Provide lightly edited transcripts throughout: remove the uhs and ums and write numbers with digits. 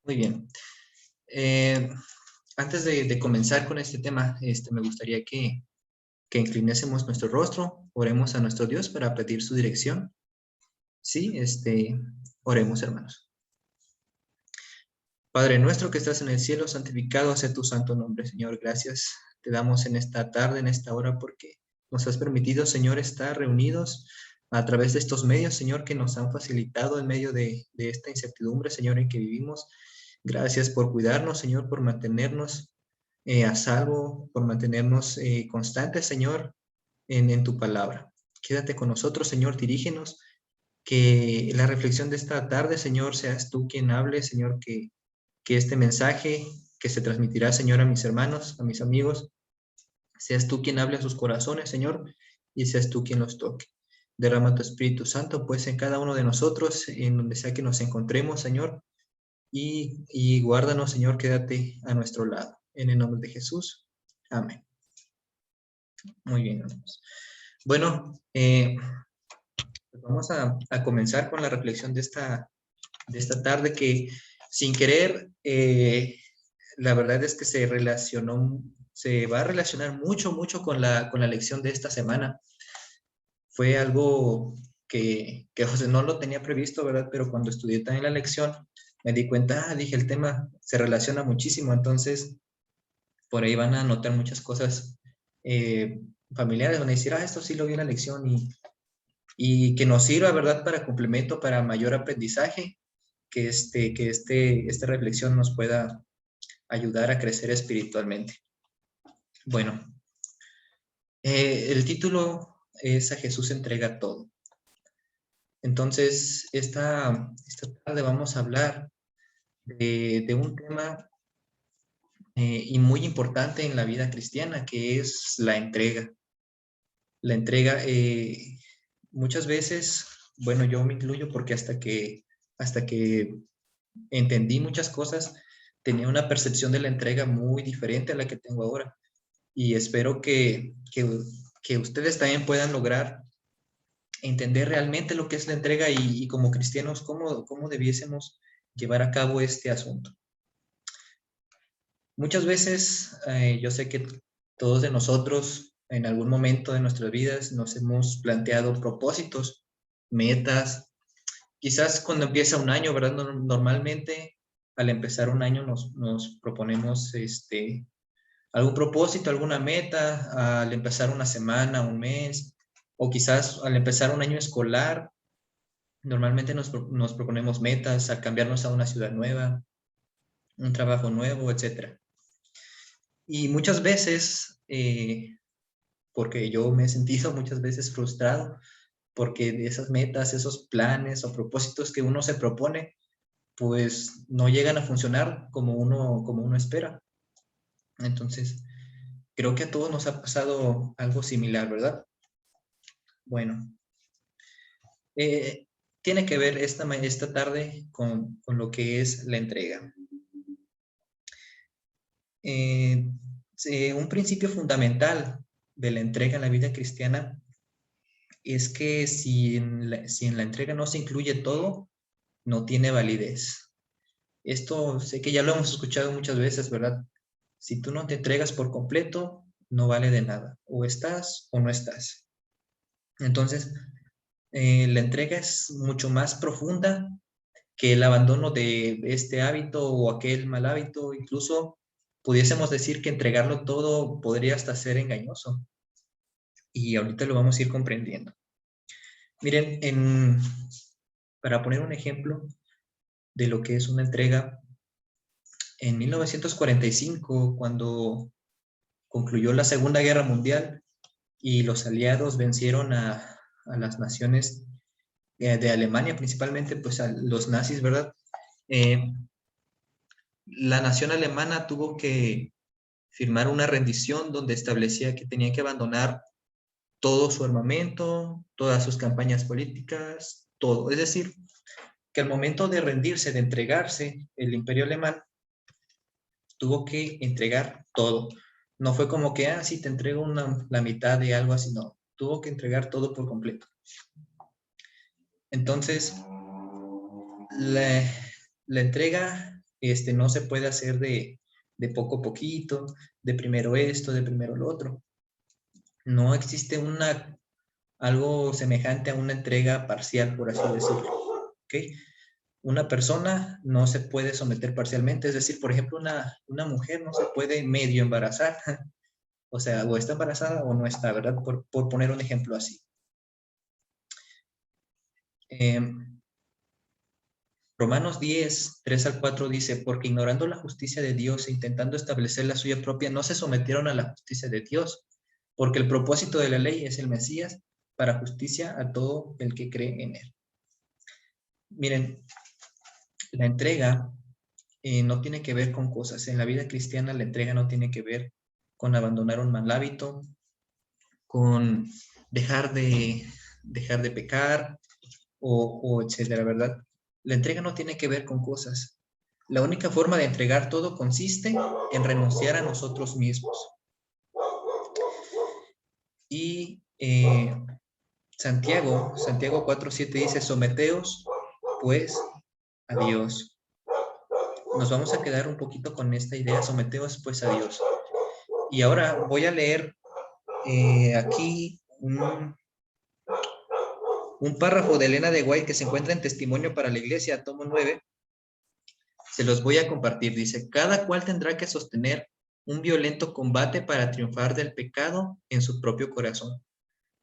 Muy bien. Eh, Antes de comenzar con este tema, me gustaría que inclinásemos nuestro rostro, oremos a nuestro Dios para pedir su dirección. Sí, oremos, hermanos. Padre nuestro que estás en el cielo, santificado sea tu santo nombre, Señor. Gracias te damos en esta tarde, en esta hora, porque nos has permitido, Señor, estar reunidos a través de estos medios, Señor, que nos han facilitado en medio de esta incertidumbre, Señor, en que vivimos. Gracias por cuidarnos, Señor, por mantenernos a salvo, por mantenernos constantes, Señor, en tu palabra. Quédate con nosotros, Señor, dirígenos, que la reflexión de esta tarde, Señor, seas tú quien hable, Señor, que este mensaje que se transmitirá, Señor, a mis hermanos, a mis amigos, seas tú quien hable a sus corazones, Señor, y seas tú quien los toque. Derrama tu Espíritu Santo, pues, en cada uno de nosotros, en donde sea que nos encontremos, Señor, y guárdanos, Señor, quédate a nuestro lado. En el nombre de Jesús. Amén. Muy bien, hermanos. Bueno, pues vamos a comenzar con la reflexión de esta tarde que sin querer, la verdad es que se va a relacionar mucho con la lección de esta semana. Fue algo que José no lo tenía previsto, ¿verdad? Pero cuando estudié también la lección, me di cuenta, dije, el tema se relaciona muchísimo, entonces por ahí van a notar muchas cosas eh, familiares, van a decir, esto sí lo vi en la lección y que nos sirva, ¿verdad? Para complemento, para mayor aprendizaje, esta reflexión nos pueda ayudar a crecer espiritualmente. Bueno, el título es A Jesús entrega todo. Entonces, esta tarde vamos a hablar de un tema y muy importante en la vida cristiana, que es la entrega. La entrega, muchas veces, bueno, yo me incluyo porque hasta que entendí muchas cosas, tenía una percepción de la entrega muy diferente a la que tengo ahora. Y espero que ustedes también puedan lograr entender realmente lo que es la entrega y como cristianos, cómo debiésemos llevar a cabo este asunto. Muchas veces, yo sé que todos de nosotros en algún momento de nuestras vidas nos hemos planteado propósitos, metas. Quizás cuando empieza un año, ¿verdad? Normalmente al empezar un año nos proponemos algún propósito, alguna meta, al empezar una semana, un mes, o quizás al empezar un año escolar, normalmente nos proponemos metas, al cambiarnos a una ciudad nueva, un trabajo nuevo, etcétera. Y muchas veces, porque yo me he sentido muchas veces frustrado, porque de esas metas, esos planes o propósitos que uno se propone, pues no llegan a funcionar como uno espera. Entonces, creo que a todos nos ha pasado algo similar, ¿verdad? Bueno, eh, tiene que ver esta tarde con lo que es la entrega. Eh, un principio fundamental de la entrega en la vida cristiana es que si en la entrega no se incluye todo, no tiene validez. Esto sé que ya lo hemos escuchado muchas veces, ¿verdad? Si tú no te entregas por completo, no vale de nada. O estás o no estás. Entonces, la entrega es mucho más profunda que el abandono de este hábito o aquel mal hábito. Incluso pudiésemos decir que entregarlo todo podría hasta ser engañoso. Y ahorita lo vamos a ir comprendiendo. Miren, para poner un ejemplo de lo que es una entrega, en 1945, cuando concluyó la Segunda Guerra Mundial y los aliados vencieron a las naciones de Alemania, principalmente pues a los nazis, ¿verdad? Eh, la nación alemana tuvo que firmar una rendición donde establecía que tenía que abandonar todo su armamento, todas sus campañas políticas, todo. Es decir, que al momento de rendirse, de entregarse, el imperio alemán tuvo que entregar todo. No fue como que, sí, te entrego la mitad de algo así, no. Tuvo que entregar todo por completo. Entonces, la, la entrega no se puede hacer de poco a poquito, de primero esto, de primero lo otro. No existe algo semejante a una entrega parcial, por así decirlo. ¿Ok? Una persona no se puede someter parcialmente, es decir, por ejemplo, una mujer no se puede medio embarazar, o sea, o está embarazada o no está, ¿verdad? Por poner un ejemplo así. Romanos 10, 3 al 4 dice, porque ignorando la justicia de Dios e intentando establecer la suya propia, no se sometieron a la justicia de Dios, porque el propósito de la ley es el Mesías para justicia a todo el que cree en él. Miren, la entrega no tiene que ver con cosas. En la vida cristiana la entrega no tiene que ver con abandonar un mal hábito, con dejar de pecar o etcétera, ¿verdad? La entrega no tiene que ver con cosas. La única forma de entregar todo consiste en renunciar a nosotros mismos. Y Santiago 4:7 dice, someteos pues a Dios. Nos vamos a quedar un poquito con esta idea, someteos pues a Dios. Y ahora voy a leer aquí un párrafo de Elena de White que se encuentra en Testimonio para la Iglesia, tomo 9. Se los voy a compartir. Dice, cada cual tendrá que sostener un violento combate para triunfar del pecado en su propio corazón.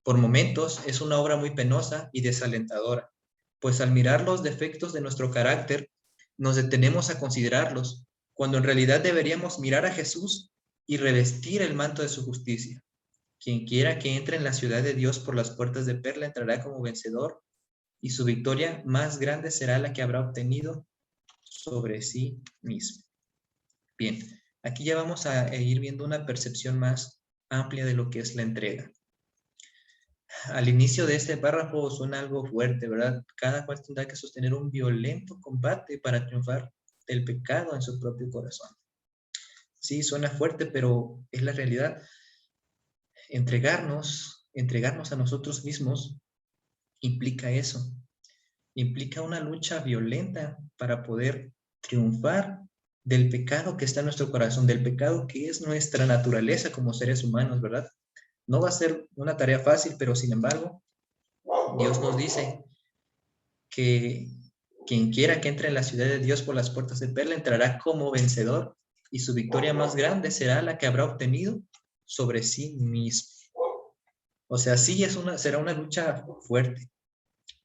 Por momentos es una obra muy penosa y desalentadora, pues al mirar los defectos de nuestro carácter, nos detenemos a considerarlos, cuando en realidad deberíamos mirar a Jesús y revestir el manto de su justicia. Quien quiera que entre en la ciudad de Dios por las puertas de perla entrará como vencedor, y su victoria más grande será la que habrá obtenido sobre sí mismo. Bien, aquí ya vamos a ir viendo una percepción más amplia de lo que es la entrega. Al inicio de este párrafo suena algo fuerte, ¿verdad? Cada cual tendrá que sostener un violento combate para triunfar del pecado en su propio corazón. Sí, suena fuerte, pero es la realidad. Entregarnos a nosotros mismos implica eso. Implica una lucha violenta para poder triunfar del pecado que está en nuestro corazón, del pecado que es nuestra naturaleza como seres humanos, ¿verdad? No va a ser una tarea fácil, pero sin embargo, Dios nos dice que quien quiera que entre en la ciudad de Dios por las puertas de perla entrará como vencedor y su victoria más grande será la que habrá obtenido sobre sí mismo. O sea, sí será una lucha fuerte,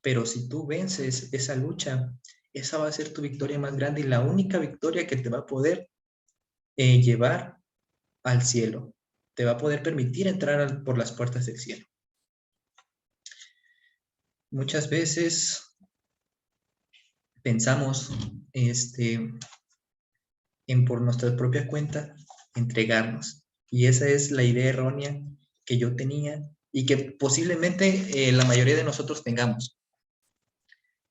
pero si tú vences esa lucha, esa va a ser tu victoria más grande y la única victoria que te va a poder llevar al cielo. Te va a poder permitir entrar por las puertas del cielo. Muchas veces pensamos en por nuestra propia cuenta entregarnos. Y esa es la idea errónea que yo tenía y que posiblemente la mayoría de nosotros tengamos.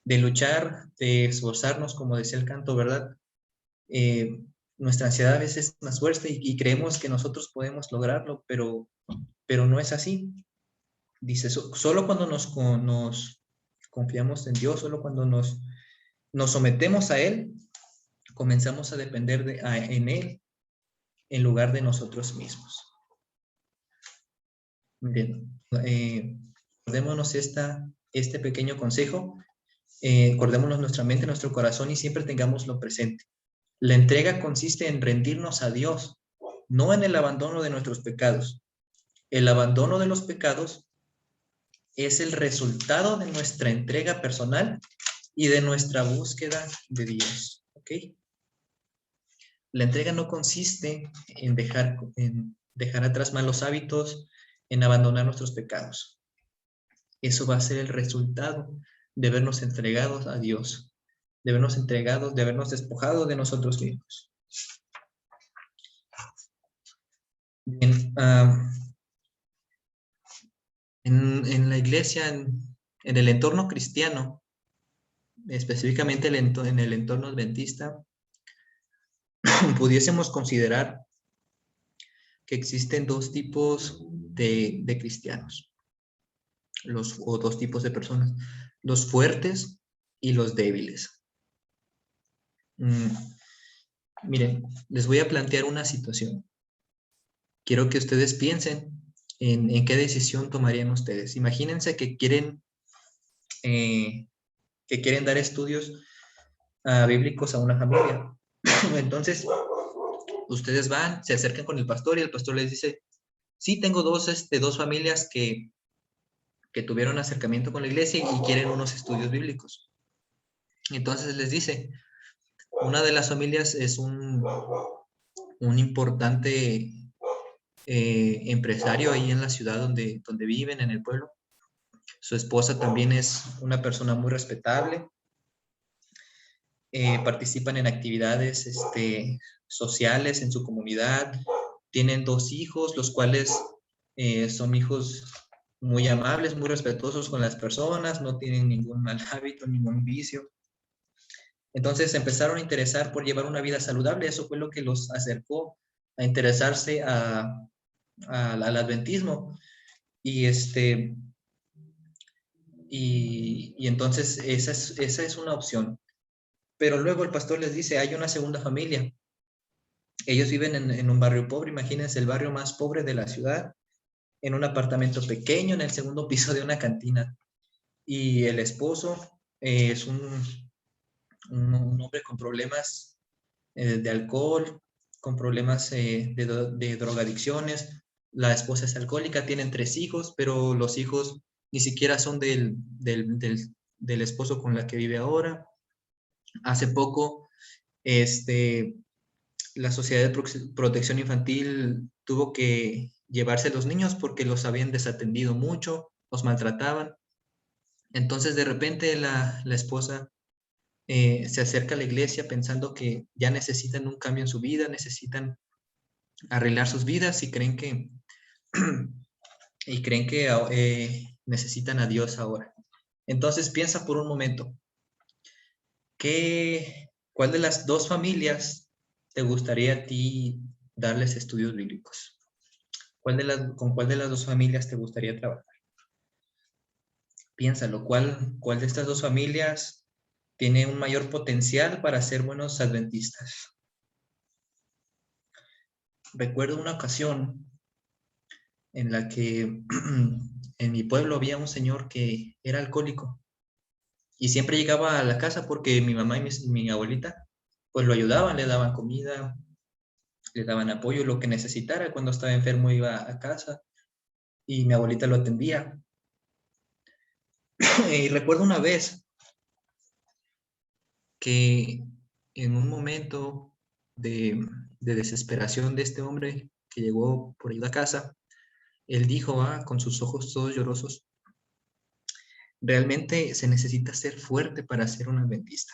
De luchar, de esforzarnos, como decía el canto, ¿verdad? Nuestra ansiedad a veces es más fuerte y creemos que nosotros podemos lograrlo, pero no es así. Dice, solo cuando nos confiamos en Dios, solo cuando nos sometemos a Él, comenzamos a depender en Él en lugar de nosotros mismos. Bien, acordémonos este pequeño consejo, acordémonos nuestra mente, nuestro corazón y siempre tengámoslo presente. La entrega consiste en rendirnos a Dios, no en el abandono de nuestros pecados. El abandono de los pecados es el resultado de nuestra entrega personal y de nuestra búsqueda de Dios. ¿Ok? La entrega no consiste en dejar atrás malos hábitos, en abandonar nuestros pecados. Eso va a ser el resultado de habernos entregados a Dios, de habernos despojado de nosotros mismos. Bien, en la iglesia, en el entorno cristiano, específicamente en el entorno adventista, pudiésemos considerar que existen dos tipos de cristianos, o dos tipos de personas, los fuertes y los débiles. Miren, les voy a plantear una situación. Quiero que ustedes piensen en qué decisión tomarían ustedes. Imagínense eh, que quieren dar estudios bíblicos a una familia. Entonces, ustedes van, se acercan con el pastor y el pastor les dice, sí, tengo dos familias que tuvieron acercamiento con la iglesia y quieren unos estudios bíblicos. Entonces les dice, una de las familias es un importante empresario ahí en la ciudad donde viven, en el pueblo. Su esposa también es una persona muy respetable. Participan en actividades sociales en su comunidad. Tienen 2 hijos, los cuales son hijos muy amables, muy respetuosos con las personas, no tienen ningún mal hábito, ningún vicio. Entonces se empezaron a interesar por llevar una vida saludable. Eso fue lo que los acercó a interesarse al adventismo. Y, y entonces esa es una opción. Pero luego el pastor les dice, hay una segunda familia. Ellos viven en un barrio pobre, imagínense el barrio más pobre de la ciudad, en un apartamento pequeño, en el segundo piso de una cantina. Y el esposo es un hombre con problemas de alcohol, con problemas de drogadicciones. La esposa es alcohólica, tienen 3 hijos, pero los hijos ni siquiera son del esposo con la que vive ahora. Hace poco, la Sociedad de Protección Infantil tuvo que llevarse a los niños porque los habían desatendido mucho, los maltrataban. Entonces, de repente, la esposa se acerca a la iglesia pensando que ya necesitan un cambio en su vida, necesitan arreglar sus vidas y creen que, necesitan a Dios ahora. Entonces, piensa por un momento, ¿cuál de las 2 familias te gustaría a ti darles estudios bíblicos? ¿Con cuál de las 2 familias te gustaría trabajar? Piénsalo, ¿cuál de estas 2 familias tiene un mayor potencial para ser buenos adventistas? Recuerdo una ocasión en la que en mi pueblo había un señor que era alcohólico y siempre llegaba a la casa porque mi mamá y mi abuelita pues lo ayudaban, le daban comida, le daban apoyo, lo que necesitara. Cuando estaba enfermo iba a casa y mi abuelita lo atendía. Y recuerdo una vez que en un momento de desesperación de este hombre que llegó por ayuda a casa, él dijo, con sus ojos todos llorosos, realmente se necesita ser fuerte para ser un adventista.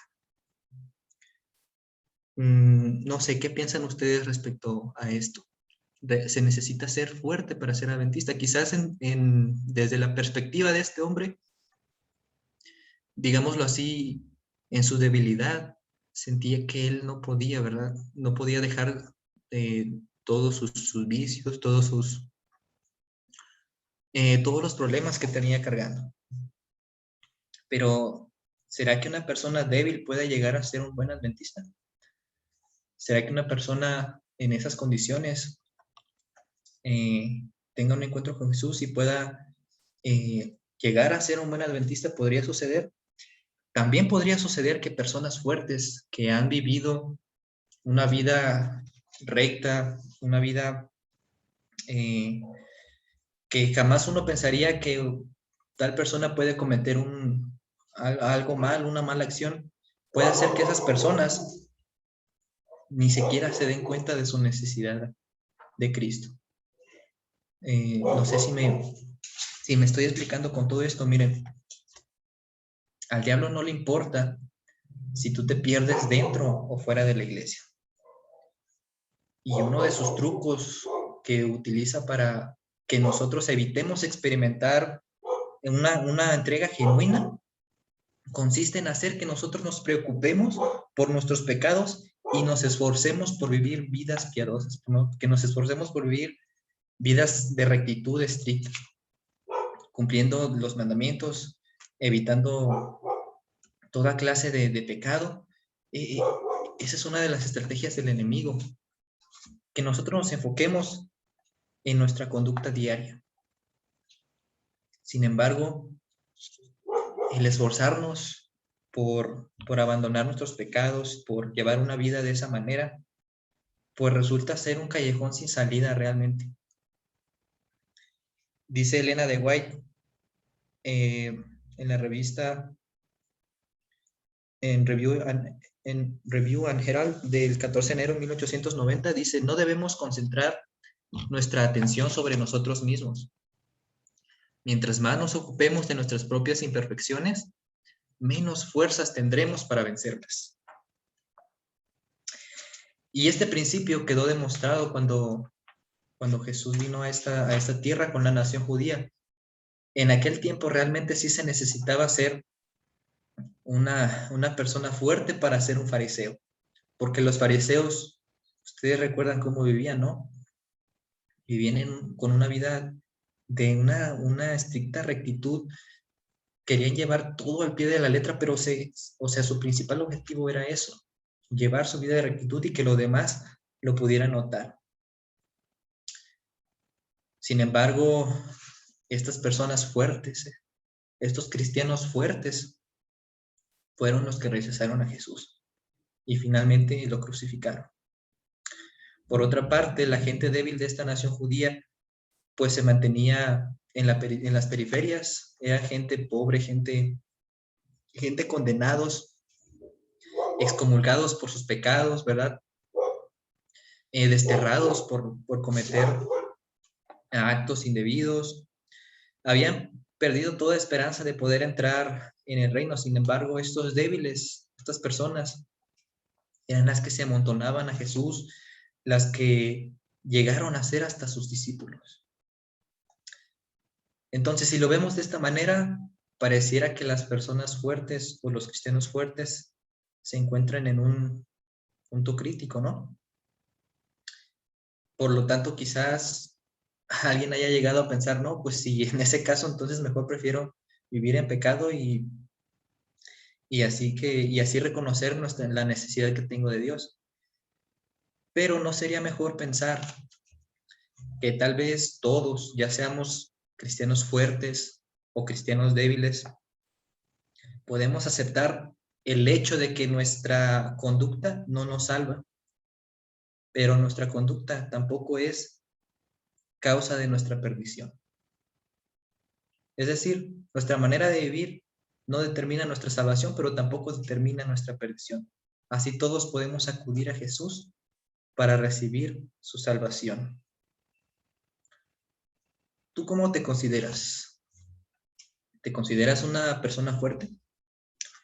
No sé, ¿qué piensan ustedes respecto a esto? Se necesita ser fuerte para ser adventista. Quizás desde la perspectiva de este hombre, digámoslo así, en su debilidad, sentía que él no podía, ¿verdad? No podía dejar todos sus vicios, todos los problemas que tenía cargando. Pero, ¿será que una persona débil puede llegar a ser un buen adventista? ¿Será que una persona en esas condiciones tenga un encuentro con Jesús y pueda llegar a ser un buen adventista? ¿Podría suceder? También podría suceder que personas fuertes que han vivido una vida recta, una vida que jamás uno pensaría que tal persona puede cometer algo mal, una mala acción, puede hacer que esas personas ni siquiera se den cuenta de su necesidad de Cristo. No sé si me estoy explicando con todo esto. Miren, al diablo no le importa si tú te pierdes dentro o fuera de la iglesia. Y uno de sus trucos que utiliza para que nosotros evitemos experimentar una entrega genuina consiste en hacer que nosotros nos preocupemos por nuestros pecados y nos esforcemos por vivir vidas piadosas, ¿no? Que nos esforcemos por vivir vidas de rectitud estricta, cumpliendo los mandamientos, evitando toda clase de pecado. esa es una de las estrategias del enemigo, que nosotros nos enfoquemos en nuestra conducta diaria. Sin embargo, el esforzarnos por abandonar nuestros pecados, por llevar una vida de esa manera, pues resulta ser un callejón sin salida realmente. Dice Elena de White en la revista, en Review and Herald del 14 de enero de 1890, dice: no debemos concentrar nuestra atención sobre nosotros mismos. Mientras más nos ocupemos de nuestras propias imperfecciones, menos fuerzas tendremos para vencerlas. Y este principio quedó demostrado cuando Jesús vino a esta tierra con la nación judía. En aquel tiempo realmente sí se necesitaba ser una persona fuerte para ser un fariseo, porque los fariseos, ustedes recuerdan cómo vivían, ¿no? Vivían con una vida de una estricta rectitud, querían llevar todo al pie de la letra, pero su principal objetivo era eso, llevar su vida de rectitud y que los demás lo pudieran notar. Sin embargo, estas personas fuertes, estos cristianos fuertes, fueron los que rechazaron a Jesús y finalmente lo crucificaron. Por otra parte, la gente débil de esta nación judía, pues se mantenía en las periferias, era gente pobre, gente condenados, excomulgados por sus pecados, ¿verdad? Desterrados por cometer actos indebidos. Habían perdido toda esperanza de poder entrar en el reino. Sin embargo, estos débiles, estas personas, eran las que se amontonaban a Jesús, las que llegaron a ser hasta sus discípulos. Entonces, si lo vemos de esta manera, pareciera que las personas fuertes o los cristianos fuertes se encuentran en un punto crítico, ¿no? Por lo tanto, quizás alguien haya llegado a pensar, no, pues si en ese caso, entonces mejor prefiero vivir en pecado y así reconocer la necesidad que tengo de Dios. Pero ¿no sería mejor pensar que tal vez todos, ya seamos cristianos fuertes o cristianos débiles, podemos aceptar el hecho de que nuestra conducta no nos salva, pero nuestra conducta tampoco es causa de nuestra perdición? Es decir, nuestra manera de vivir no determina nuestra salvación, pero tampoco determina nuestra perdición. Así todos podemos acudir a Jesús para recibir su salvación. ¿Tú cómo te consideras? ¿Te consideras una persona fuerte?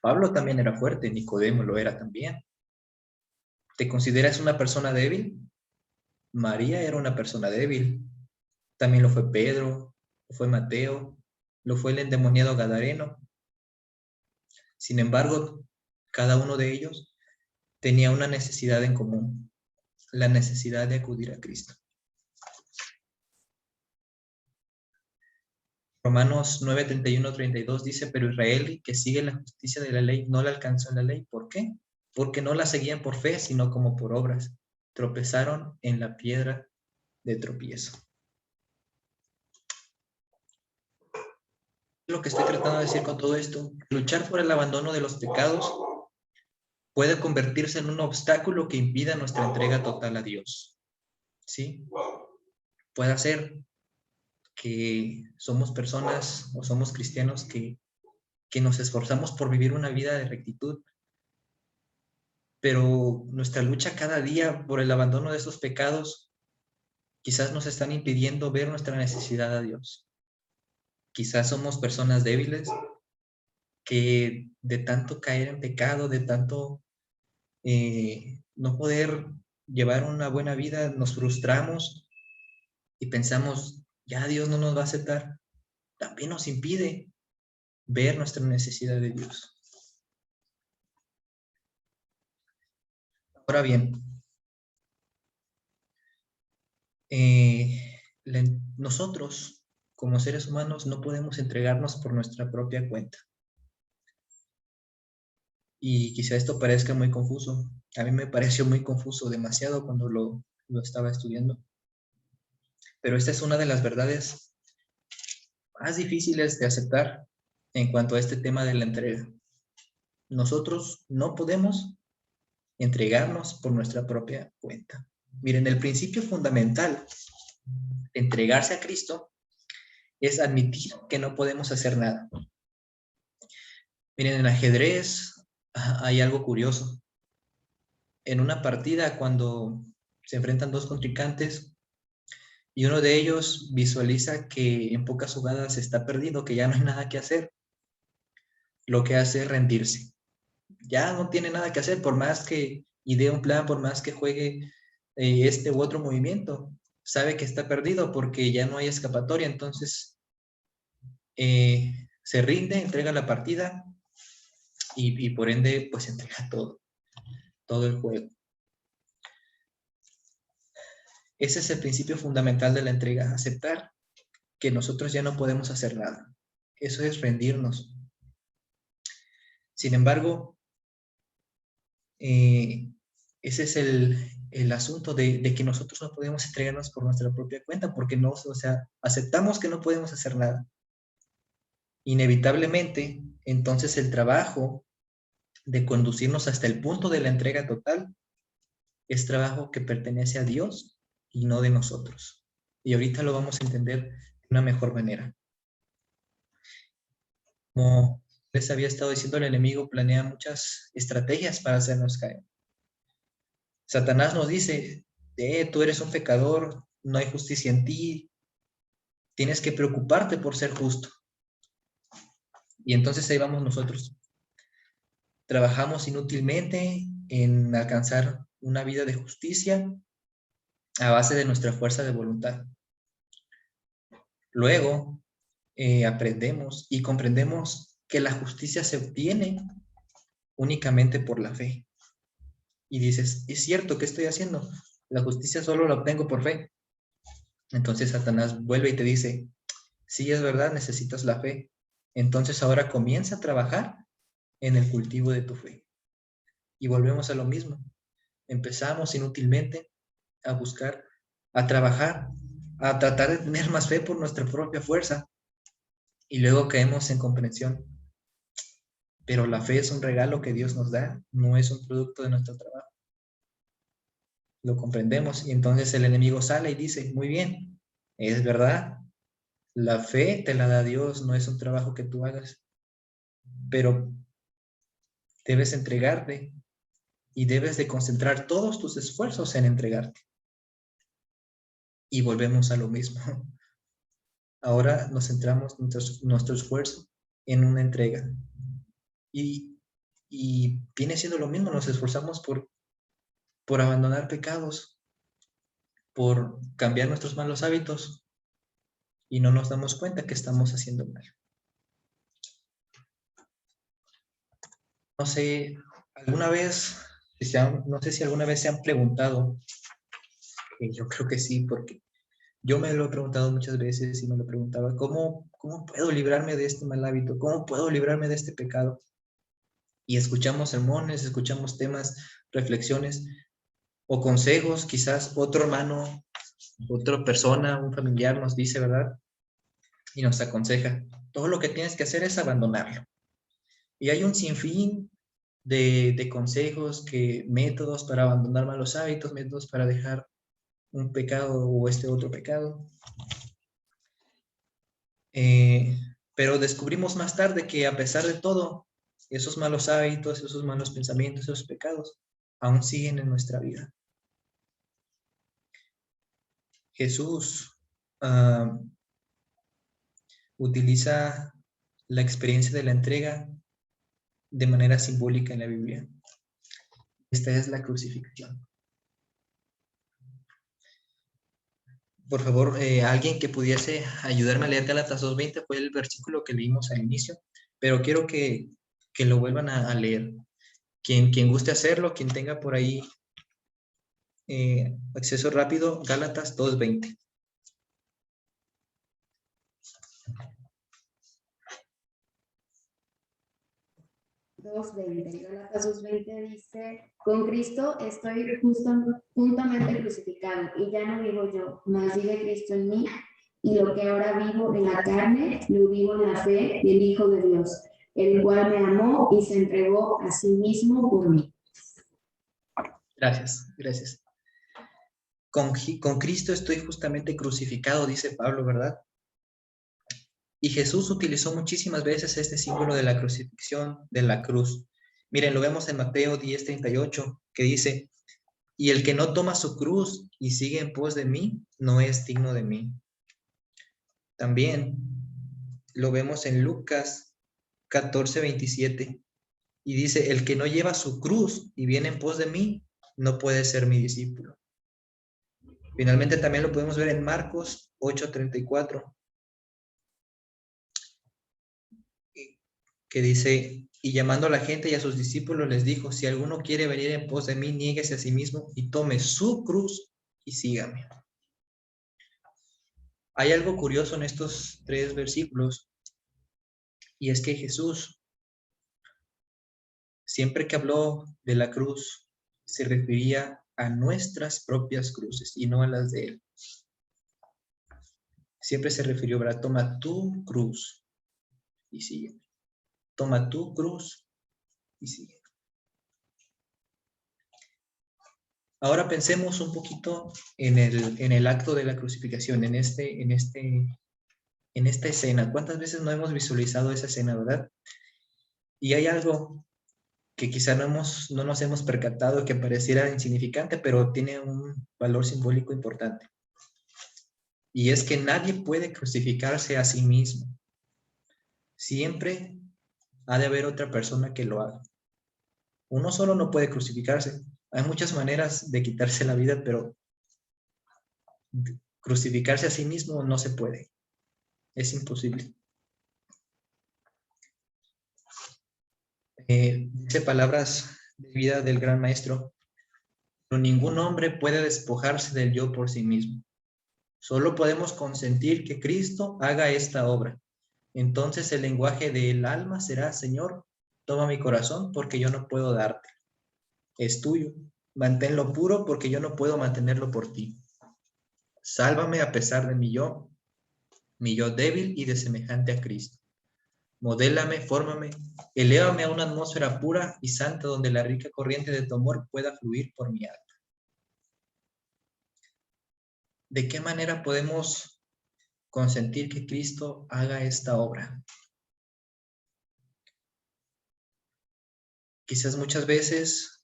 Pablo también era fuerte, Nicodemo lo era también. ¿Te consideras una persona débil? María era una persona débil. También lo fue Pedro, lo fue Mateo, lo fue el endemoniado Gadareno. Sin embargo, cada uno de ellos tenía una necesidad en común, la necesidad de acudir a Cristo. Romanos 9, 31, 32 dice: pero Israel, que sigue la justicia de la ley, no la alcanzó en la ley. ¿Por qué? Porque no la seguían por fe, sino como por obras. Tropezaron en la piedra de tropiezo. Lo que estoy tratando de decir con todo esto: luchar por el abandono de los pecados puede convertirse en un obstáculo que impida nuestra entrega total a Dios. ¿Sí? Puede hacer que somos personas o somos cristianos que nos esforzamos por vivir una vida de rectitud, pero nuestra lucha cada día por el abandono de esos pecados quizás nos están impidiendo ver nuestra necesidad a Dios. Quizás somos personas débiles que de tanto caer en pecado, de tanto no poder llevar una buena vida, nos frustramos y pensamos, ya Dios no nos va a aceptar. También nos impide ver nuestra necesidad de Dios. Ahora bien, nosotros como seres humanos no podemos entregarnos por nuestra propia cuenta. Y quizá esto parezca muy confuso. A mí me pareció muy confuso, demasiado cuando lo estaba estudiando. Pero esta es una de las verdades más difíciles de aceptar en cuanto a este tema de la entrega. Nosotros no podemos entregarnos por nuestra propia cuenta. Miren, el principio fundamental de entregarse a Cristo es admitir que no podemos hacer nada. Miren, en ajedrez hay algo curioso. En una partida, cuando se enfrentan dos contrincantes y uno de ellos visualiza que en pocas jugadas está perdido, que ya no hay nada que hacer, lo que hace es rendirse. Ya no tiene nada que hacer, por más que idee un plan, por más que juegue este u otro movimiento, sabe que está perdido porque ya no hay escapatoria, entonces se rinde, entrega la partida y por ende pues entrega todo el juego. Ese es el principio fundamental de la entrega, aceptar que nosotros ya no podemos hacer nada. Eso es rendirnos. Sin embargo, ese es el asunto de que nosotros no podemos entregarnos por nuestra propia cuenta, porque no, o sea, aceptamos que no podemos hacer nada. Inevitablemente, entonces el trabajo de conducirnos hasta el punto de la entrega total es trabajo que pertenece a Dios y no de nosotros. Y ahorita lo vamos a entender de una mejor manera. Como les había estado diciendo, el enemigo planea muchas estrategias para hacernos caer. Satanás nos dice, tú eres un pecador, no hay justicia en ti, tienes que preocuparte por ser justo. Y entonces ahí vamos nosotros. Trabajamos inútilmente en alcanzar una vida de justicia a base de nuestra fuerza de voluntad. Luego aprendemos y comprendemos que la justicia se obtiene únicamente por la fe. Y dices, es cierto, ¿qué estoy haciendo? La justicia solo la obtengo por fe. Entonces Satanás vuelve y te dice, sí, es verdad, necesitas la fe. Entonces ahora comienza a trabajar en el cultivo de tu fe. Y volvemos a lo mismo. Empezamos inútilmente a buscar, a trabajar, a tratar de tener más fe por nuestra propia fuerza. Y luego caemos en comprensión. Pero la fe es un regalo que Dios nos da, no es un producto de nuestro trabajo. Lo comprendemos y entonces el enemigo sale y dice, muy bien, es verdad, la fe te la da Dios, no es un trabajo que tú hagas, pero debes entregarte y debes de concentrar todos tus esfuerzos en entregarte. Y volvemos a lo mismo. Ahora nos centramos nuestro esfuerzo en una entrega. Y viene siendo lo mismo, nos esforzamos por abandonar pecados, por cambiar nuestros malos hábitos y no nos damos cuenta que estamos haciendo mal. No sé, alguna vez, no sé si alguna vez se han preguntado, yo creo que sí, porque yo me lo he preguntado muchas veces y me lo preguntaba, ¿cómo puedo librarme de este mal hábito? ¿Cómo puedo librarme de este pecado? Y escuchamos sermones, escuchamos temas, reflexiones o consejos, quizás otro hermano, otra persona, un familiar nos dice, ¿verdad? Y nos aconseja, todo lo que tienes que hacer es abandonarlo. Y hay un sinfín de consejos, métodos para abandonar malos hábitos, métodos para dejar un pecado o este otro pecado. Pero descubrimos más tarde que a pesar de todo, esos malos hábitos, esos malos pensamientos, esos pecados, aún siguen en nuestra vida. Jesús utiliza la experiencia de la entrega de manera simbólica en la Biblia. Esta es la crucifixión. Por favor, alguien que pudiese ayudarme a leer Gálatas 2:20 fue el versículo que leímos al inicio, pero quiero que lo vuelvan a leer. Quien guste hacerlo, quien tenga por ahí acceso rápido, Gálatas 2:20. 2:20. Gálatas 2:20 dice, con Cristo estoy juntamente crucificado, y ya no vivo yo, mas vive Cristo en mí, y lo que ahora vivo en la carne, lo vivo en la fe del Hijo de Dios, el cual me amó y se entregó a sí mismo por mí. Gracias, gracias. Con Cristo estoy justamente crucificado, dice Pablo, ¿verdad? Y Jesús utilizó muchísimas veces este símbolo de la crucifixión, de la cruz. Miren, lo vemos en Mateo 10:38, que dice, y el que no toma su cruz y sigue en pos de mí, no es digno de mí. También lo vemos en Lucas 14:27, y dice, el que no lleva su cruz y viene en pos de mí, no puede ser mi discípulo. Finalmente también lo podemos ver en Marcos 8:34, que dice, y llamando a la gente y a sus discípulos les dijo, si alguno quiere venir en pos de mí, niéguese a sí mismo y tome su cruz y sígame. Hay algo curioso en estos 3 versículos, y es que Jesús, siempre que habló de la cruz, se refería a nuestras propias cruces y no a las de él. Siempre se refirió, ¿verdad? Toma tu cruz y sígueme. Toma tu cruz y sígueme. Ahora pensemos un poquito en el acto de la crucifixión, en esta escena. ¿Cuántas veces no hemos visualizado esa escena, verdad? Y hay algo que quizá no nos hemos percatado, que pareciera insignificante, pero tiene un valor simbólico importante. Y es que nadie puede crucificarse a sí mismo. Siempre ha de haber otra persona que lo haga. Uno solo no puede crucificarse. Hay muchas maneras de quitarse la vida, pero crucificarse a sí mismo no se puede. Es imposible. Dice palabras de vida del gran maestro, pero ningún hombre puede despojarse del yo por sí mismo. Solo podemos consentir que Cristo haga esta obra. Entonces el lenguaje del alma será, Señor, toma mi corazón porque yo no puedo darte. Es tuyo. Manténlo puro porque yo no puedo mantenerlo por ti. Sálvame a pesar de mi yo débil y de semejante a Cristo. Modélame, fórmame, elévame a una atmósfera pura y santa donde la rica corriente de tu amor pueda fluir por mi alma. ¿De qué manera podemos consentir que Cristo haga esta obra? Quizás muchas veces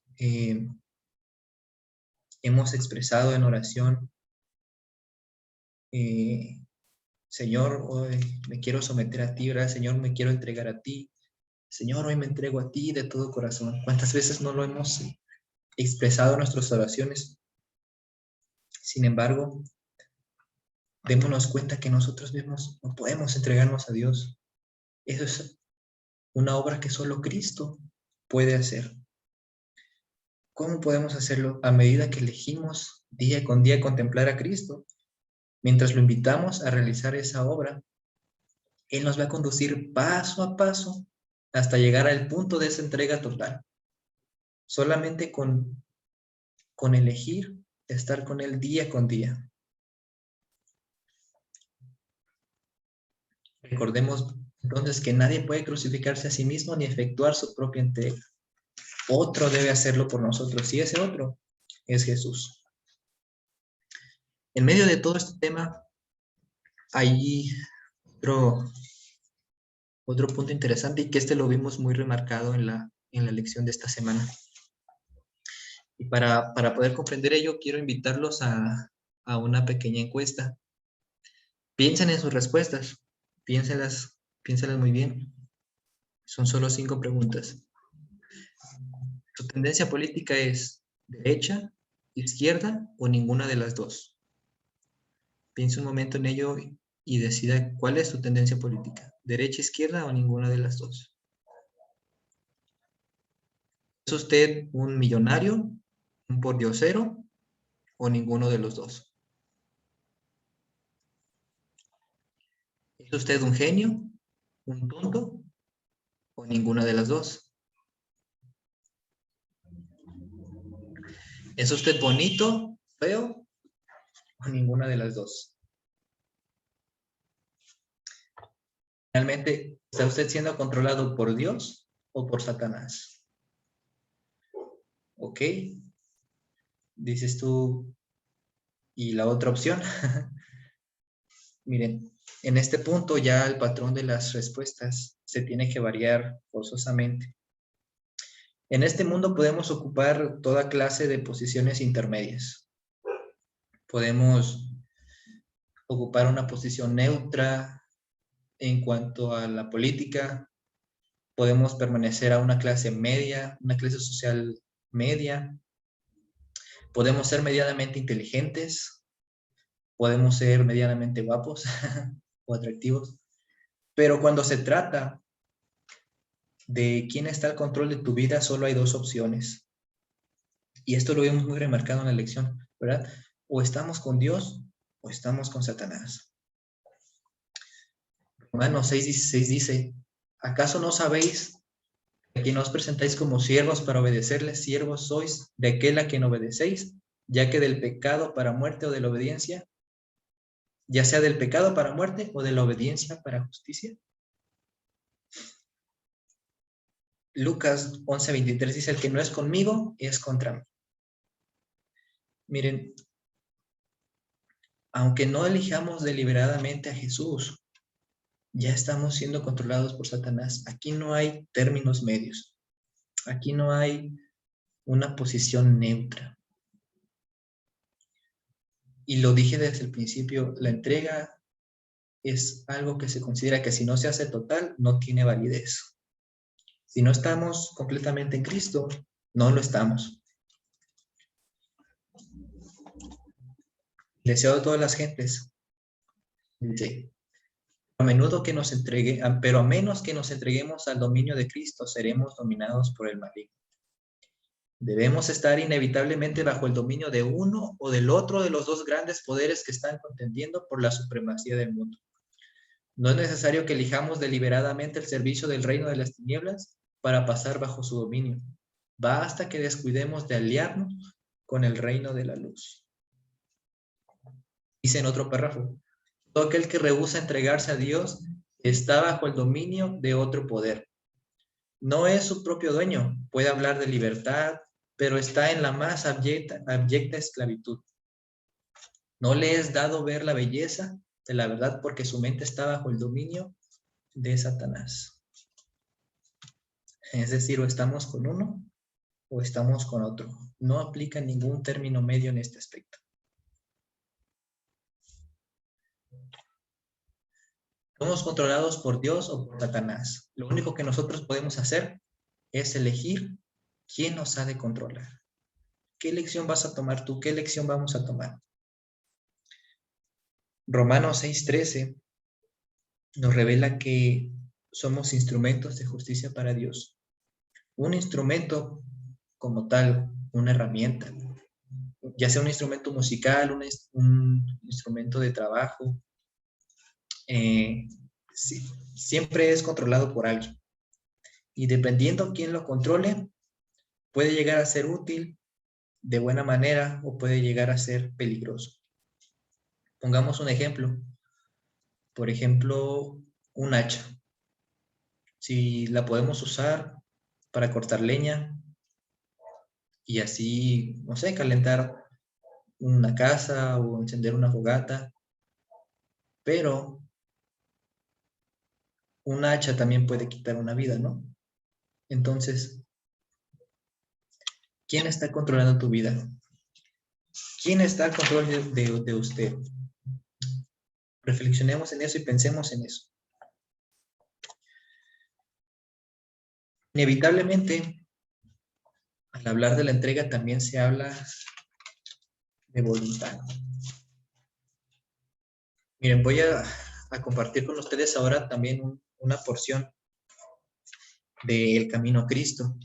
hemos expresado en oración, Señor, hoy me quiero someter a ti, ¿verdad? Señor, me quiero entregar a ti. Señor, hoy me entrego a ti de todo corazón. ¿Cuántas veces no lo hemos expresado en nuestras oraciones? Sin embargo, démonos cuenta que nosotros mismos no podemos entregarnos a Dios. Eso es una obra que solo Cristo puede hacer. ¿Cómo podemos hacerlo? A medida que elegimos día con día contemplar a Cristo, mientras lo invitamos a realizar esa obra, Él nos va a conducir paso a paso hasta llegar al punto de esa entrega total. Solamente con elegir estar con Él día con día. Recordemos entonces que nadie puede crucificarse a sí mismo ni efectuar su propia entrega. Otro debe hacerlo por nosotros, y ese otro es Jesús. En medio de todo este tema, hay otro punto interesante, y que lo vimos muy remarcado en la lección de esta semana. Y para poder comprender ello, quiero invitarlos a una pequeña encuesta. Piensen en sus respuestas, piénsenlas muy bien. Son solo 5 preguntas. ¿Su tendencia política es derecha, izquierda o ninguna de las dos? Piense un momento en ello y decida cuál es su tendencia política, derecha, izquierda o ninguna de las dos. ¿Es usted un millonario, un pordiosero o ninguno de los dos? ¿Es usted un genio, un tonto o ninguna de las dos? ¿Es usted bonito, feo o ninguna de las dos? ¿Realmente está usted siendo controlado por Dios o por Satanás? ¿Ok? Dices tú, ¿y la otra opción? Miren, en este punto ya el patrón de las respuestas se tiene que variar forzosamente. En este mundo podemos ocupar toda clase de posiciones intermedias. Podemos ocupar una posición neutra en cuanto a la política. Podemos permanecer a una clase media, una clase social media. Podemos ser medianamente inteligentes. Podemos ser medianamente guapos o atractivos. Pero cuando se trata de quién está al control de tu vida, solo hay dos opciones. Y esto lo vemos muy remarcado en la lección, ¿verdad? O estamos con Dios o estamos con Satanás. Romanos 6:16 dice, ¿acaso no sabéis que no os presentáis como siervos para obedecerles? Siervos sois de aquel a quien obedecéis, ya que del pecado para muerte o de la obediencia, ya sea del pecado para muerte o de la obediencia para justicia. Lucas 11:23 dice, el que no es conmigo es contra mí. Miren, aunque no elijamos deliberadamente a Jesús, ya estamos siendo controlados por Satanás. Aquí no hay términos medios. Aquí no hay una posición neutra. Y lo dije desde el principio, la entrega es algo que se considera que si no se hace total, no tiene validez. Si no estamos completamente en Cristo, no lo estamos. El deseo de todas las gentes, dice, a menudo que nos entregue, pero a menos que nos entreguemos al dominio de Cristo, seremos dominados por el maligno. Debemos estar inevitablemente bajo el dominio de uno o del otro de los dos grandes poderes que están contendiendo por la supremacía del mundo. No es necesario que elijamos deliberadamente el servicio del reino de las tinieblas para pasar bajo su dominio. Basta que descuidemos de aliarnos con el reino de la luz. Dice en otro párrafo, todo aquel que rehúsa entregarse a Dios está bajo el dominio de otro poder. No es su propio dueño, puede hablar de libertad, pero está en la más abyecta esclavitud. No le es dado ver la belleza de la verdad porque su mente está bajo el dominio de Satanás. Es decir, o estamos con uno o estamos con otro. No aplica ningún término medio en este aspecto. Somos controlados por Dios o por Satanás. Lo único que nosotros podemos hacer es elegir quién nos ha de controlar. ¿Qué elección vas a tomar tú? ¿Qué elección vamos a tomar? Romanos 6:13 nos revela que somos instrumentos de justicia para Dios. Un instrumento como tal, una herramienta, ya sea un instrumento musical, un instrumento de trabajo, sí, siempre es controlado por alguien. Y dependiendo quién lo controle, puede llegar a ser útil de buena manera o puede llegar a ser peligroso. Pongamos un ejemplo. Por ejemplo, un hacha. Si la podemos usar para cortar leña y así, no sé, calentar una casa o encender una fogata, pero un hacha también puede quitar una vida, ¿no? Entonces, ¿quién está controlando tu vida? ¿Quién está al control de usted? Reflexionemos en eso y pensemos en eso. Inevitablemente, al hablar de la entrega también se habla de voluntad. Miren, voy a compartir con ustedes ahora también una porción de El Camino a Cristo.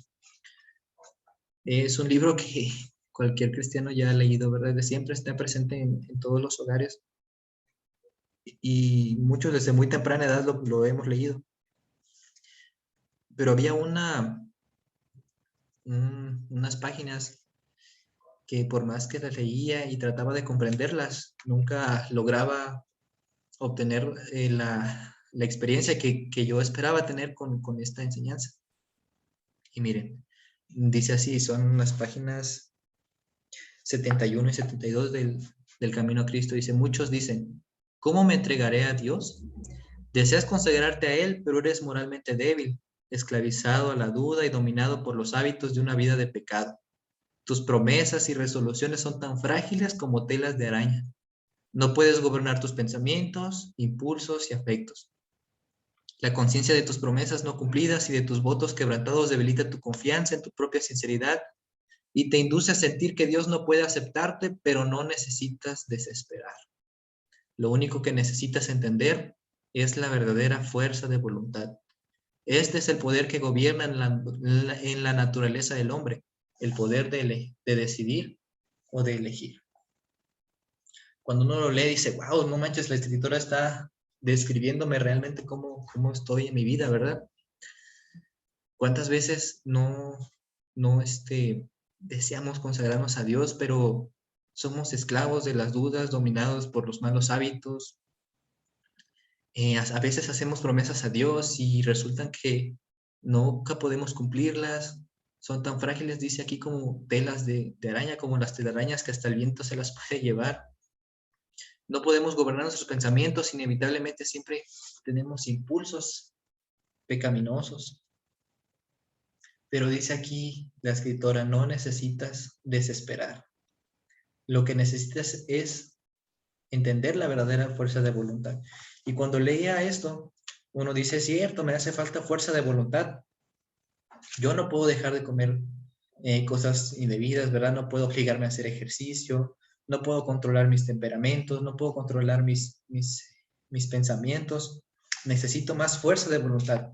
Es un libro que cualquier cristiano ya ha leído, ¿verdad? De siempre está presente en todos los hogares y muchos desde muy temprana edad lo hemos leído. Pero había unas páginas que por más que las leía y trataba de comprenderlas, nunca lograba obtener la experiencia que yo esperaba tener con esta enseñanza. Y miren, dice así, son las páginas 71 y 72 del Camino a Cristo. Dice, muchos dicen, ¿cómo me entregaré a Dios? Deseas consagrarte a Él, pero eres moralmente débil, esclavizado a la duda y dominado por los hábitos de una vida de pecado. Tus promesas y resoluciones son tan frágiles como telas de araña. No puedes gobernar tus pensamientos, impulsos y afectos. La conciencia de tus promesas no cumplidas y de tus votos quebrantados debilita tu confianza en tu propia sinceridad y te induce a sentir que Dios no puede aceptarte, pero no necesitas desesperar. Lo único que necesitas entender es la verdadera fuerza de voluntad. Este es el poder que gobierna en la naturaleza del hombre, el poder de decidir o de elegir. Cuando uno lo lee dice, wow, no manches, la escritora está describiéndome realmente cómo estoy en mi vida, ¿verdad? ¿Cuántas veces no deseamos consagrarnos a Dios, pero somos esclavos de las dudas, dominados por los malos hábitos? A veces hacemos promesas a Dios y resultan que nunca podemos cumplirlas. Son tan frágiles, dice aquí, como telas de araña, como las telarañas que hasta el viento se las puede llevar. No podemos gobernar nuestros pensamientos, inevitablemente siempre tenemos impulsos pecaminosos. Pero dice aquí la escritora, no necesitas desesperar. Lo que necesitas es entender la verdadera fuerza de voluntad. Y cuando leía esto, uno dice, cierto, me hace falta fuerza de voluntad. Yo no puedo dejar de comer cosas indebidas, ¿verdad? No puedo obligarme a hacer ejercicio, no puedo controlar mis temperamentos, no puedo controlar mis pensamientos. Necesito más fuerza de voluntad.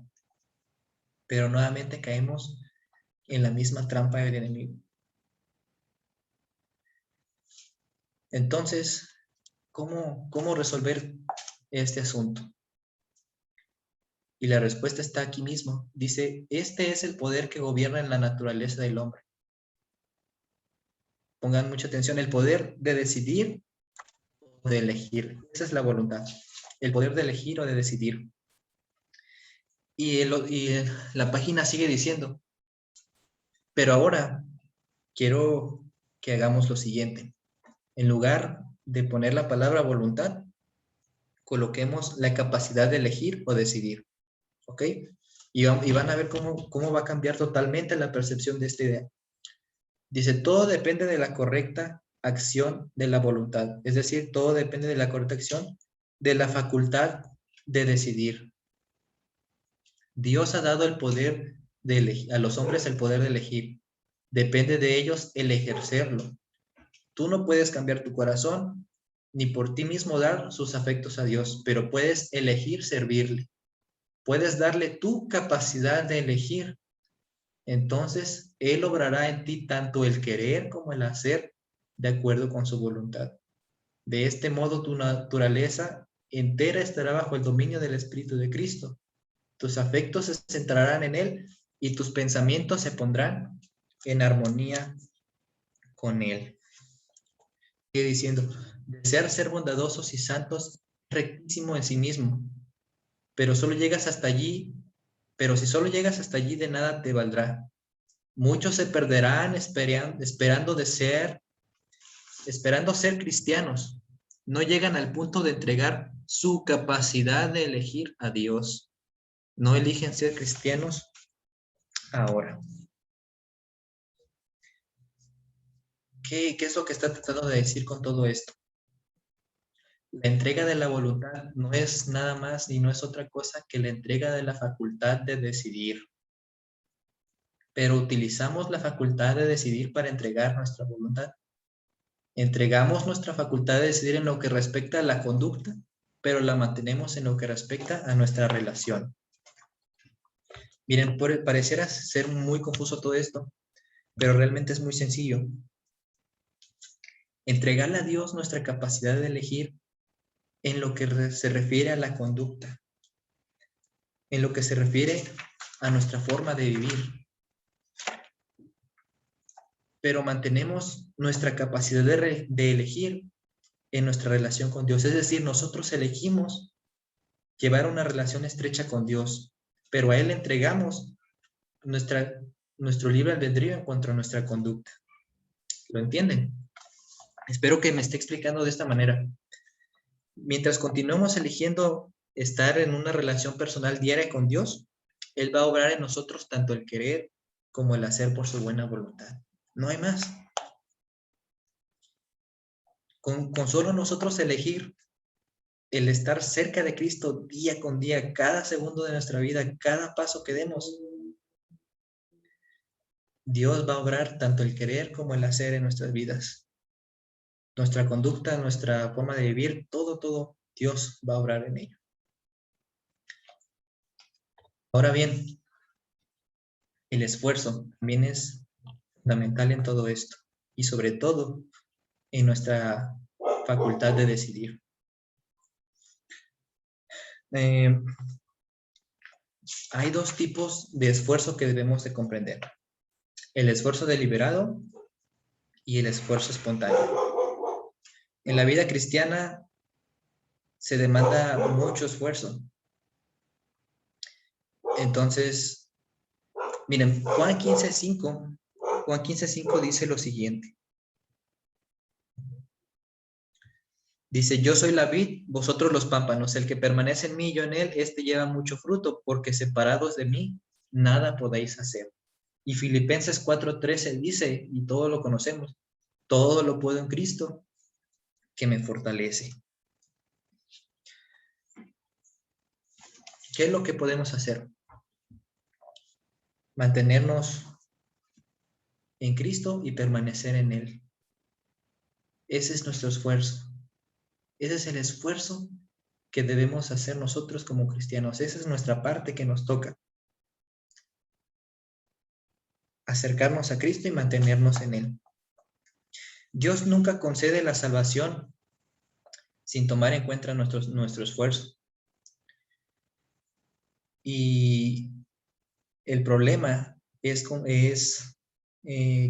Pero nuevamente caemos en la misma trampa del enemigo. Entonces, ¿cómo resolver este asunto? Y la respuesta está aquí mismo. Dice, este es el poder que gobierna en la naturaleza del hombre. Pongan mucha atención, el poder de decidir o de elegir. Esa es la voluntad. El poder de elegir o de decidir. Y la página sigue diciendo, pero ahora quiero que hagamos lo siguiente. En lugar de poner la palabra voluntad, coloquemos la capacidad de elegir o decidir. ¿Ok? Y van a ver cómo va a cambiar totalmente la percepción de esta idea. Dice, todo depende de la correcta acción de la voluntad. Es decir, todo depende de la correcta acción de la facultad de decidir. Dios ha dado el poder de elegir, a los hombres el poder de elegir. Depende de ellos el ejercerlo. Tú no puedes cambiar tu corazón, ni por ti mismo dar sus afectos a Dios, pero puedes elegir servirle. Puedes darle tu capacidad de elegir. Entonces, Él obrará en ti tanto el querer como el hacer de acuerdo con su voluntad. De este modo, tu naturaleza entera estará bajo el dominio del Espíritu de Cristo. Tus afectos se centrarán en Él y tus pensamientos se pondrán en armonía con Él. Sigue diciendo, desear ser bondadosos y santos es rectísimo en sí mismo, pero solo llegas hasta allí, pero si solo llegas hasta allí de nada te valdrá. Muchos se perderán esperando ser cristianos. No llegan al punto de entregar su capacidad de elegir a Dios. No eligen ser cristianos ahora. ¿Qué es lo que está tratando de decir con todo esto? La entrega de la voluntad no es nada más y no es otra cosa que la entrega de la facultad de decidir. Pero utilizamos la facultad de decidir para entregar nuestra voluntad. Entregamos nuestra facultad de decidir en lo que respecta a la conducta, pero la mantenemos en lo que respecta a nuestra relación. Miren, pareciera ser muy confuso todo esto, pero realmente es muy sencillo. Entregarle a Dios nuestra capacidad de elegir en lo que se refiere a la conducta, en lo que se refiere a nuestra forma de vivir. pero mantenemos nuestra capacidad de elegir en nuestra relación con Dios. Es decir, nosotros elegimos llevar una relación estrecha con Dios, pero a Él le entregamos nuestro libre albedrío en cuanto a nuestra conducta. ¿Lo entienden? Espero que me esté explicando de esta manera. Mientras continuemos eligiendo estar en una relación personal diaria con Dios, Él va a obrar en nosotros tanto el querer como el hacer por su buena voluntad. No hay más. Con solo nosotros elegir el estar cerca de Cristo día con día, cada segundo de nuestra vida, cada paso que demos, Dios va a obrar tanto el querer como el hacer en nuestras vidas. Nuestra conducta, nuestra forma de vivir, todo, Dios va a obrar en ello. Ahora bien, el esfuerzo también es fundamental en todo esto y sobre todo en nuestra facultad de decidir. Hay dos tipos de esfuerzo que debemos de comprender: el esfuerzo deliberado y el esfuerzo espontáneo. En la vida cristiana se demanda mucho esfuerzo. Entonces, miren, Juan 15:5 dice lo siguiente. Dice: yo soy la vid, vosotros los pámpanos. El que permanece en mí y yo en él, este lleva mucho fruto, porque separados de mí, nada podéis hacer. Y Filipenses 4:13 dice, y todos lo conocemos: todo lo puedo en Cristo, que me fortalece. ¿Qué es lo que podemos hacer? Mantenernos en Cristo y permanecer en Él. Ese es nuestro esfuerzo. Ese es el esfuerzo que debemos hacer nosotros como cristianos. Esa es nuestra parte que nos toca. Acercarnos a Cristo y mantenernos en Él. Dios nunca concede la salvación sin tomar en cuenta nuestro esfuerzo. Y el problema es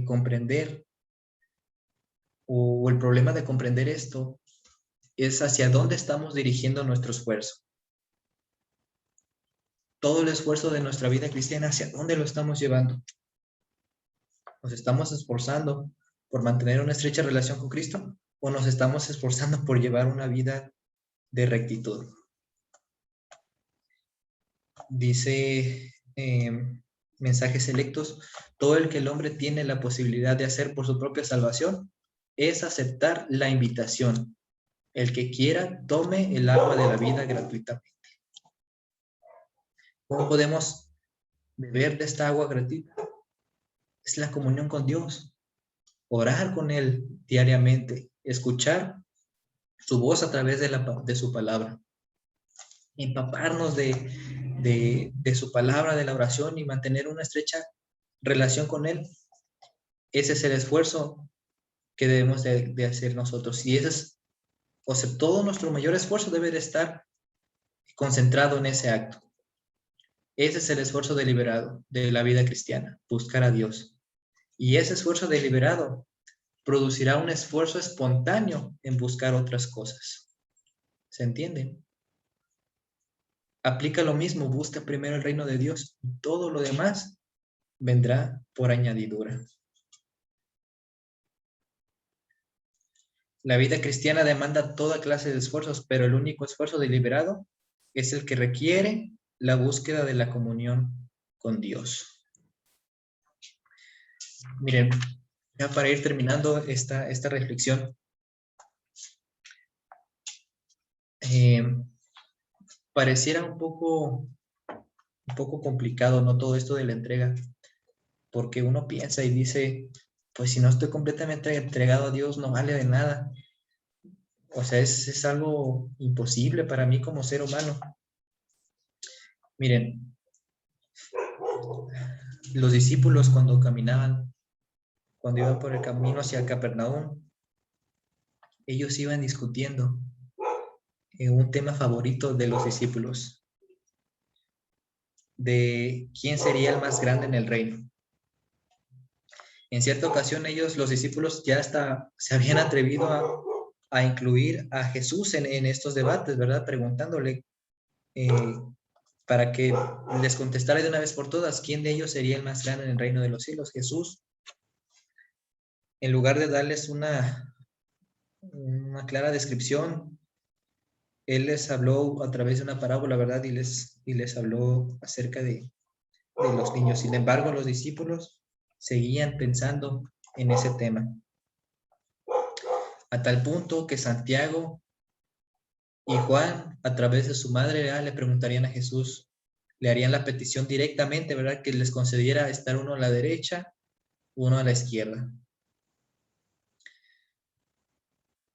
comprender, o el problema de comprender esto es hacia dónde estamos dirigiendo nuestro esfuerzo. Todo el esfuerzo de nuestra vida cristiana, ¿hacia dónde lo estamos llevando? ¿Nos estamos esforzando por mantener una estrecha relación con Cristo o nos estamos esforzando por llevar una vida de rectitud? Dice Mensajes Selectos: todo el que el hombre tiene la posibilidad de hacer por su propia salvación es aceptar la invitación. El que quiera, tome el agua de la vida gratuitamente. ¿Cómo podemos beber de esta agua gratuita? Es la comunión con Dios, orar con Él diariamente, escuchar su voz a través de su palabra, empaparnos de su palabra, de la oración, y mantener una estrecha relación con Él. Ese es el esfuerzo que debemos de hacer nosotros. Y ese es, o sea, todo nuestro mayor esfuerzo debe de estar concentrado en ese acto. Ese es el esfuerzo deliberado de la vida cristiana, buscar a Dios. Y ese esfuerzo deliberado producirá un esfuerzo espontáneo en buscar otras cosas. ¿Se entiende? Aplica lo mismo: busca primero el reino de Dios y todo lo demás vendrá por añadidura. La vida cristiana demanda toda clase de esfuerzos, pero el único esfuerzo deliberado es el que requiere la búsqueda de la comunión con Dios. Miren, ya para ir terminando esta reflexión, pareciera un poco complicado, ¿no? Todo esto de la entrega, porque uno piensa y dice, pues si no estoy completamente entregado a Dios, no vale de nada. O sea, es algo imposible para mí como ser humano. Miren, los discípulos cuando iban por el camino hacia Capernaum, ellos iban discutiendo un tema favorito de los discípulos, de quién sería el más grande en el reino. En cierta ocasión ellos, los discípulos, ya hasta se habían atrevido a incluir a Jesús en estos debates, ¿verdad? Preguntándole para que les contestara de una vez por todas quién de ellos sería el más grande en el reino de los cielos. Jesús, en lugar de darles una clara descripción, Él les habló a través de una parábola, ¿verdad? Y les habló acerca de los niños. Sin embargo, los discípulos seguían pensando en ese tema. A tal punto que Santiago y Juan, a través de su madre, ¿verdad?, le preguntarían a Jesús, le harían la petición directamente, ¿verdad?, que les concediera estar uno a la derecha, uno a la izquierda.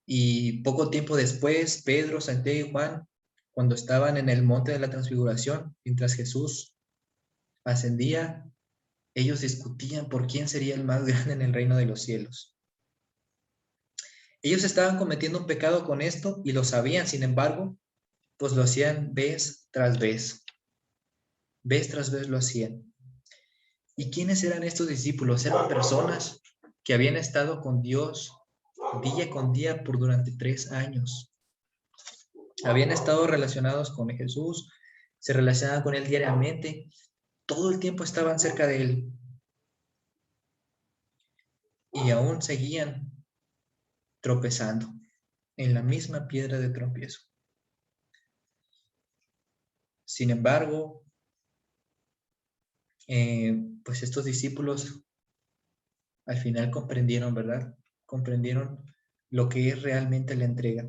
Y poco tiempo después, Pedro, Santiago y Juan, cuando estaban en el monte de la transfiguración, mientras Jesús ascendía, ellos discutían por quién sería el más grande en el reino de los cielos. Ellos estaban cometiendo un pecado con esto y lo sabían, sin embargo, pues lo hacían vez tras vez. Vez tras vez lo hacían. ¿Y quiénes eran estos discípulos? Eran personas que habían estado con Dios día con día por durante 3 años. Habían estado relacionados con Jesús, se relacionaban con Él diariamente, todo el tiempo estaban cerca de Él. Y aún seguían tropezando en la misma piedra de tropiezo. Sin embargo, pues estos discípulos al final comprendieron, ¿verdad? Comprendieron lo que es realmente la entrega.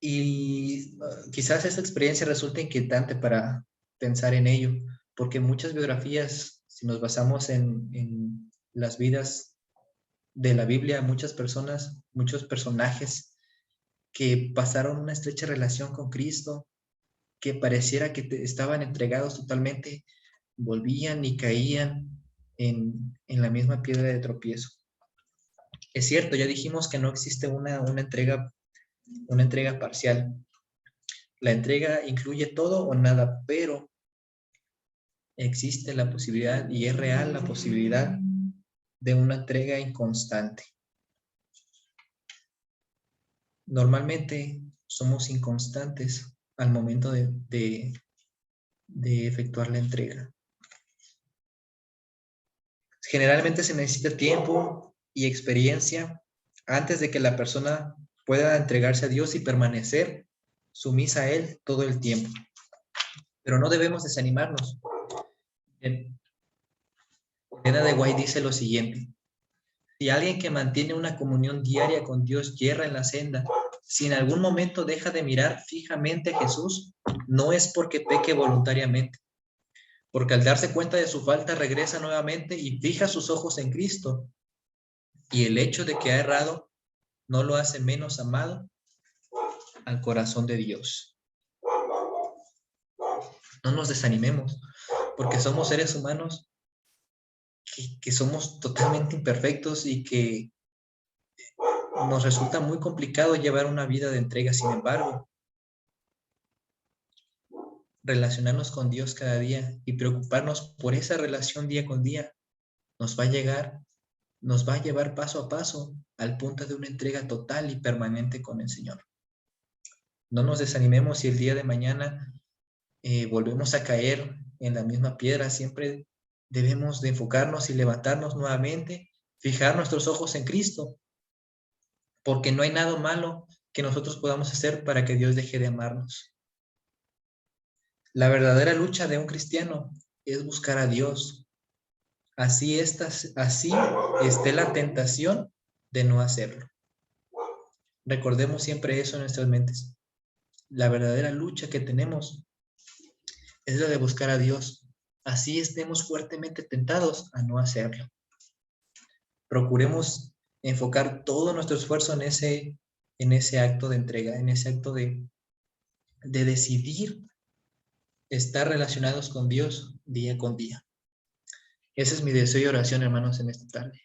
Y quizás esta experiencia resulte inquietante para pensar en ello, porque muchas biografías, si nos basamos en las vidas de la Biblia, muchas personas, muchos personajes que pasaron una estrecha relación con Cristo, que pareciera que estaban entregados totalmente, volvían y caían en la misma piedra de tropiezo. Es cierto, ya dijimos que no existe una entrega parcial. La entrega incluye todo o nada, pero existe la posibilidad, y es real la posibilidad, de una entrega inconstante. Normalmente somos inconstantes al momento de efectuar la entrega. Generalmente se necesita tiempo y experiencia antes de que la persona pueda entregarse a Dios y permanecer sumisa a Él todo el tiempo. Pero no debemos desanimarnos. Elena de White dice lo siguiente: si alguien que mantiene una comunión diaria con Dios yerra en la senda, si en algún momento deja de mirar fijamente a Jesús, no es porque peque voluntariamente, porque al darse cuenta de su falta regresa nuevamente y fija sus ojos en Cristo. Y el hecho de que ha errado no lo hace menos amado al corazón de Dios. No nos desanimemos, porque somos seres humanos que somos totalmente imperfectos y que nos resulta muy complicado llevar una vida de entrega. Sin embargo, relacionarnos con Dios cada día y preocuparnos por esa relación día con día nos va a llevar paso a paso al punto de una entrega total y permanente con el Señor. No nos desanimemos si el día de mañana volvemos a caer en la misma piedra. Siempre debemos de enfocarnos y levantarnos nuevamente, fijar nuestros ojos en Cristo, porque no hay nada malo que nosotros podamos hacer para que Dios deje de amarnos. La verdadera lucha de un cristiano es buscar a Dios. Así esté la tentación de no hacerlo. Recordemos siempre eso en nuestras mentes. La verdadera lucha que tenemos es la de buscar a Dios. Así estemos fuertemente tentados a no hacerlo. Procuremos enfocar todo nuestro esfuerzo en ese acto de entrega, en ese acto de decidir estar relacionados con Dios día con día. Ese es mi deseo y oración, hermanos, en esta tarde.